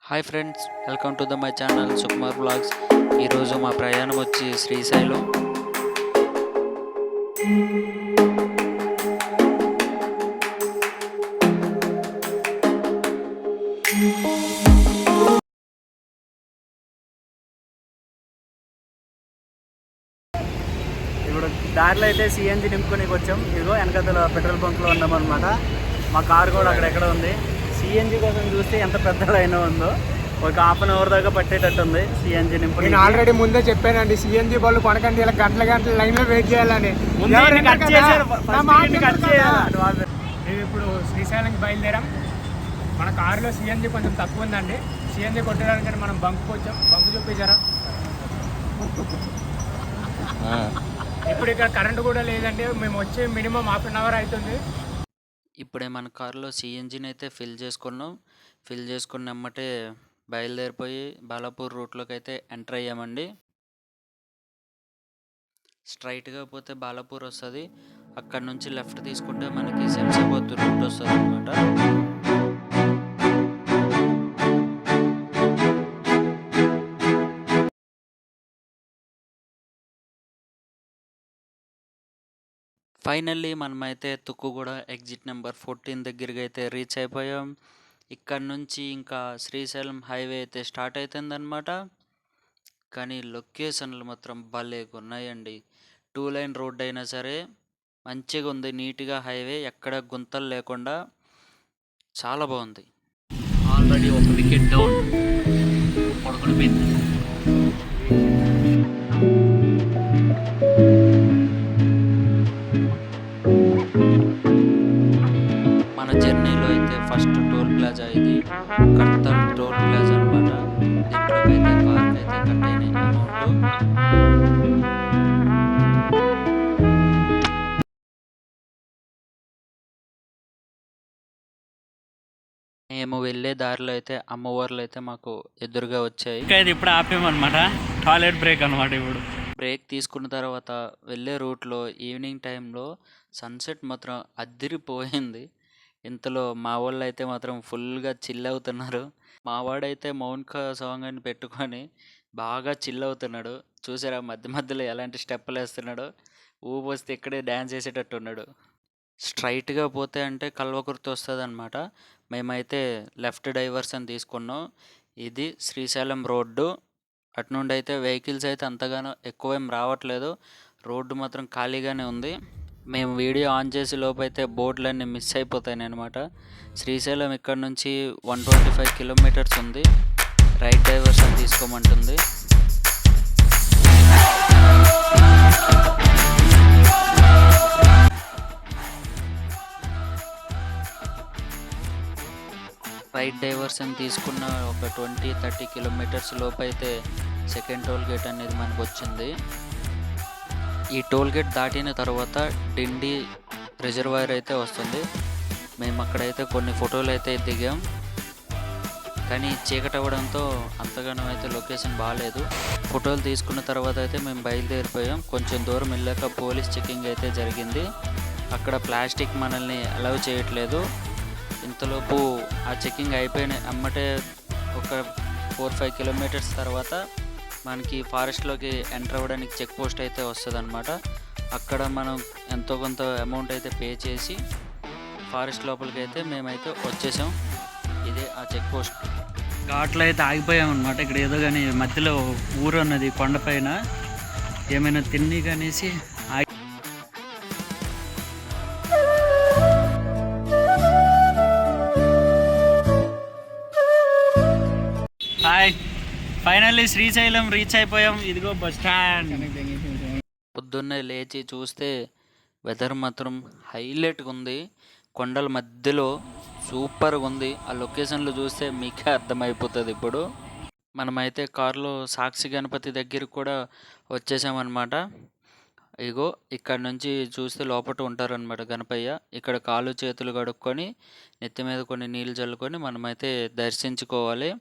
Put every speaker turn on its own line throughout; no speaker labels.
Hi friends, welcome to my channel Sukumar blogs. ఈరోజు మా ప్రయాణం వచ్చి శ్రీశైలం.
ఇప్పుడు దారిలో అయితే సిఎన్జి నింపుకొని వచ్చాం. ఇదిగో వెనకతల పెట్రోల్ బంక్లో ఉన్నామన్నమాట. మా కారు కూడా అక్కడెక్కడ ఉంది. సిఎన్జి కోసం చూస్తే ఎంత పెద్ద లైన్ ఉందో. ఒక హాఫ్ అవర్ దాకా పట్టేటట్టు ఉంది సిఎన్జి నింపు.
నేను ఆల్రెడీ ముందే చెప్పానండి, సిఎన్జి బళ్ళు కొనకండి, ఇలా గంటల లైన్లో వెయిట్ చేయాలని. మేము ఇప్పుడు శ్రీశైలంకి బయలుదేరాం. మన కారులో సిఎన్జి కొంచెం తక్కువ ఉందండి. సిఎన్జి కొట్టడానికి మనం బంకు వచ్చాం. బంకు చూపించారా? ఇప్పుడు ఇక్కడ కరెంటు కూడా లేదండి. మేము వచ్చి మినిమం హాఫ్ అన్ అవర్ అవుతుంది.
ఇప్పుడే మన కారులో సిఎన్జిని అయితే ఫిల్ చేసుకున్నాం. ఫిల్ చేసుకున్నమ్మటే బయలుదేరిపోయి బాలాపూర్ రూట్లోకి అయితే ఎంటర్ అయ్యామండి. స్ట్రైట్గా పోతే బాలాపూర్ వస్తుంది. అక్కడ నుంచి లెఫ్ట్ తీసుకుంటే మనకి శంషాబాద్ రూట్ వస్తుంది అనమాట. ఫైనల్లీ మనమైతే తుక్కుగూడ ఎగ్జిట్ నెంబర్ 14 దగ్గరికి అయితే రీచ్ అయిపోయాం. ఇక్కడ నుంచి ఇంకా శ్రీశైలం హైవే అయితే స్టార్ట్ అవుతుందన్నమాట. కానీ లొకేషన్లు మాత్రం భలేగా ఉన్నాయండి. 2 లైన్ రోడ్ అయినా సరే మంచిగా ఉంది. నీట్గా హైవే, ఎక్కడ గుంతలు లేకుండా చాలా బాగుంది. ఆల్రెడీ ఒక వికెట్ డౌన్ పడుకునిపోయింది. మన జర్నీలో అయితే ఫస్ట్ టోల్ ప్లాజా ఇది కర్తల్ టోల్ ప్లాజా అనమాట. దీంట్లోకి అయితే కార్కి అయితే కట్ అయినాయి అమౌంట్. మేము వెళ్ళే దారిలో అయితే అమ్మవార్లు అయితే మాకు ఎదురుగా వచ్చాయి.
ఇప్పుడు ఆపేమన్నమాట. టాయిలెట్ బ్రేక్ అనమాట. ఇప్పుడు
బ్రేక్ తీసుకున్న తర్వాత వెళ్ళే రూట్లో ఈవినింగ్ టైంలో సన్సెట్ మాత్రం అద్దిరిపోయింది. ఇంతలో మా వాళ్ళు అయితే మాత్రం ఫుల్గా చిల్ అవుతున్నారు. మా వాడైతే మౌన్క సాంగ్ అని పెట్టుకొని బాగా చిల్ అవుతున్నాడు. చూసారా మధ్య మధ్యలో ఎలాంటి స్టెప్పులు వేస్తున్నాడో. ఊపు వస్తే ఇక్కడే డ్యాన్స్ వేసేటట్టు ఉన్నాడు. స్ట్రైట్గా పోతే అంటే కల్వకుర్తి వస్తుంది అనమాట. మేమైతే లెఫ్ట్ డైవర్షన్ తీసుకున్నాం. ఇది శ్రీశైలం రోడ్డు. అటు నుండి అయితే వెహికల్స్ అయితే అంతగానో ఎక్కువేం రావట్లేదు. రోడ్డు మాత్రం ఖాళీగానే ఉంది. మేము వీడియో ఆన్ చేసే లోపు అయితే బోర్డులన్నీ మిస్ అయిపోతాయి అనమాట. శ్రీశైలం ఇక్కడ నుంచి 125 కిలోమీటర్స్ ఉంది. రైట్ డైవర్షన్ తీసుకోమంటుంది. రైట్ డైవర్షన్ తీసుకున్న ఒక 20-30 కిలోమీటర్స్ లోపు అయితే సెకండ్ టోల్ గేట్ అనేది మనకు వచ్చింది. ఈ టోల్ గేట్ దాటిన తర్వాత డిండి రిజర్వాయర్ అయితే వస్తుంది. మేము అక్కడైతే కొన్ని ఫోటోలు అయితే దిగాం. కానీ చీకటి అవ్వడంతో అంతగానో అయితే లొకేషన్ బాగాలేదు. ఫోటోలు తీసుకున్న తర్వాత అయితే మేము బయలుదేరిపోయాం. కొంచెం దూరం వెళ్ళాక పోలీస్ చెకింగ్ అయితే జరిగింది. అక్కడ ప్లాస్టిక్ మనల్ని అలౌ చేయట్లేదు. ఇంతలోపు ఆ చెకింగ్ అయిపోయిన అమ్మటే ఒక 4-5 కిలోమీటర్స్ తర్వాత మనకి ఫారెస్ట్లోకి ఎంటర్ అవ్వడానికి చెక్ పోస్ట్ అయితే వస్తుంది అనమాట. అక్కడ మనం ఎంతో కొంత అమౌంట్ అయితే పే చేసి ఫారెస్ట్ లోపలికి అయితే మేమైతే వచ్చేసాం. ఇదే ఆ చెక్ పోస్ట్.
ఘాట్లో అయితే ఆగిపోయామన్నమాట. ఇక్కడ ఏదో కానీ మధ్యలో ఊరు ఉన్నది కొండపైన. ఏమైనా తిని కనేసి హాయ్, ఫైనల్లీ శ్రీశైలం రీచ్ అయిపోయాం. ఇదిగో బస్ స్టాండ్.
పొద్దున్నే లేచి చూస్తే వెదర్ మాత్రం హైలైట్గా ఉంది. కొండల మధ్యలో సూపర్గా ఉంది. ఆ లొకేషన్లు చూస్తే మీకే అర్థమైపోతుంది. ఇప్పుడు మనమైతే కారులో సాక్షి గణపతి దగ్గరికి కూడా వచ్చేసామన్నమాట. ఇగో ఇక్కడ నుంచి చూస్తే లోపల ఉంటారనమాట గణపయ్య. ఇక్కడ కాళ్ళు చేతులు కడుక్కొని నెత్తి మీద కొన్ని నీళ్ళు చల్లుకొని మనమైతే దర్శించుకోవాలి.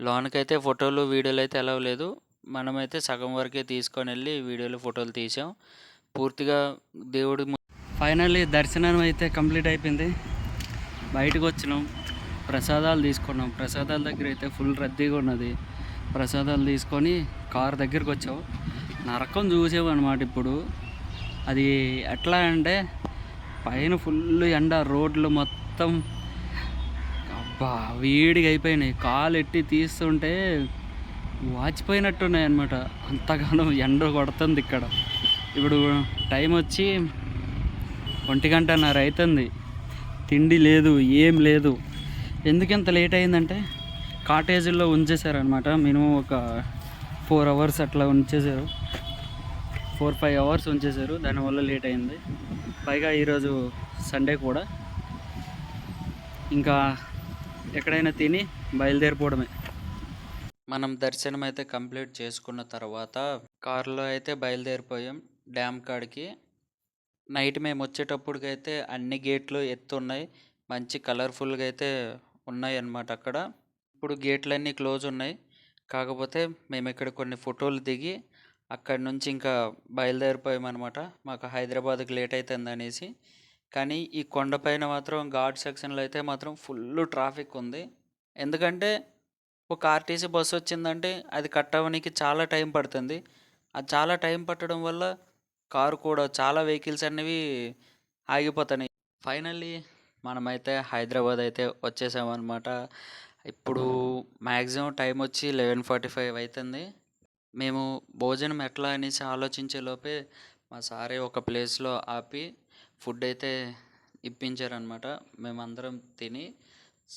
లోనకైతే ఫోటోలు వీడియోలు అయితే అలవ్ లేదు. మనమైతే సగం వరకే తీసుకొని వెళ్ళి వీడియోలు ఫోటోలు తీసాం. పూర్తిగా దేవుడి
ఫైనల్లీ దర్శనం అయితే కంప్లీట్ అయిపోయింది. బయటకు వచ్చినాం. ప్రసాదాలు తీసుకున్నాం. ప్రసాదాల దగ్గర అయితే ఫుల్ రద్దీగా ఉన్నది. ప్రసాదాలు తీసుకొని కార్ దగ్గరికి వచ్చాం. నరకం చూసామన్నమాట. ఇప్పుడు అది ఎట్లా అంటే పైన ఫుల్ ఎండ, రోడ్లు మొత్తం అబ్బా వేడిగా అయిపోయినాయి. కాలు ఎట్టి తీస్తుంటే వాచిపోయినట్టున్నాయి అన్నమాట. అంతగానో ఎండ కొడుతుంది ఇక్కడ. ఇప్పుడు టైం వచ్చి 1:30 అవుతుంది. తిండి లేదు, ఏం లేదు. ఎందుకంత లేట్ అయిందంటే కాటేజీల్లో ఉంచేశారనమాట. మినిమం ఒక 4 అవర్స్ అట్లా ఉంచేశారు. 4-5 అవర్స్ ఉంచేశారు. దానివల్ల లేట్ అయింది. పైగా ఈరోజు సండే కూడా. ఇంకా ఎక్కడైనా తిని బయలుదేరిపోవడమే. మనం దర్శనం అయితే కంప్లీట్ చేసుకున్న తర్వాత కారులో అయితే బయలుదేరిపోయాం డ్యామ్ కాడికి. నైట్ మేము వచ్చేటప్పటికైతే అన్ని గేట్లు ఎత్తున్నాయి. మంచి కలర్ఫుల్గా అయితే ఉన్నాయి అన్నమాట అక్కడ. ఇప్పుడు గేట్లన్నీ క్లోజ్ ఉన్నాయి. కాకపోతే మేము ఇక్కడ కొన్ని ఫోటోలు దిగి అక్కడి నుంచి ఇంకా బయలుదేరిపోయామన్నమాట. మాకు హైదరాబాద్కి లేట్ అవుతుంది అనేసి. కానీ ఈ కొండపైన మాత్రం ఘాట్ సెక్షన్లో అయితే మాత్రం ఫుల్ ట్రాఫిక్ ఉంది. ఎందుకంటే ఒక ఆర్టీసీ బస్సు వచ్చిందంటే అది కట్ అవ్వడానికి చాలా టైం పడుతుంది. అది చాలా టైం పట్టడం వల్ల కారు కూడా చాలా వెహికల్స్ అనేవి ఆగిపోతున్నాయి. ఫైనల్లీ మనమైతే హైదరాబాద్ అయితే వచ్చేసామన్నమాట. ఇప్పుడు మ్యాక్సిమం టైం వచ్చి 11:45 అవుతుంది. మేము భోజనం ఎట్లా అనేసి ఆలోచించే లోపే మా సారే ఒక ప్లేస్లో ఆపి ఫుడ్ అయితే ఇప్పించారనమాట. మేమందరం తిని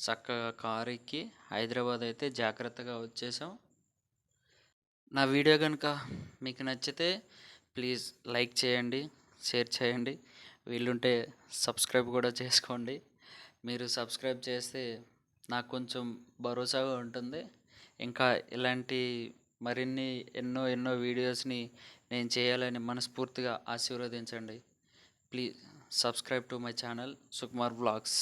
చక్కగా కారు ఎక్కి హైదరాబాద్ అయితే జాగ్రత్తగా వచ్చేసాం. నా వీడియో కనుక మీకు నచ్చితే ప్లీజ్ లైక్ చేయండి, షేర్ చేయండి, వీలుంటే సబ్స్క్రైబ్ కూడా చేసుకోండి. మీరు సబ్స్క్రైబ్ చేస్తే నాకు కొంచెం భరోసాగా ఉంటుంది. ఇంకా ఇలాంటి మరిన్ని ఎన్నో వీడియోస్ని నేను చేయాలని మనస్ఫూర్తిగా ఆశీర్వదించండి. Please subscribe to my channel Sukumar vlogs.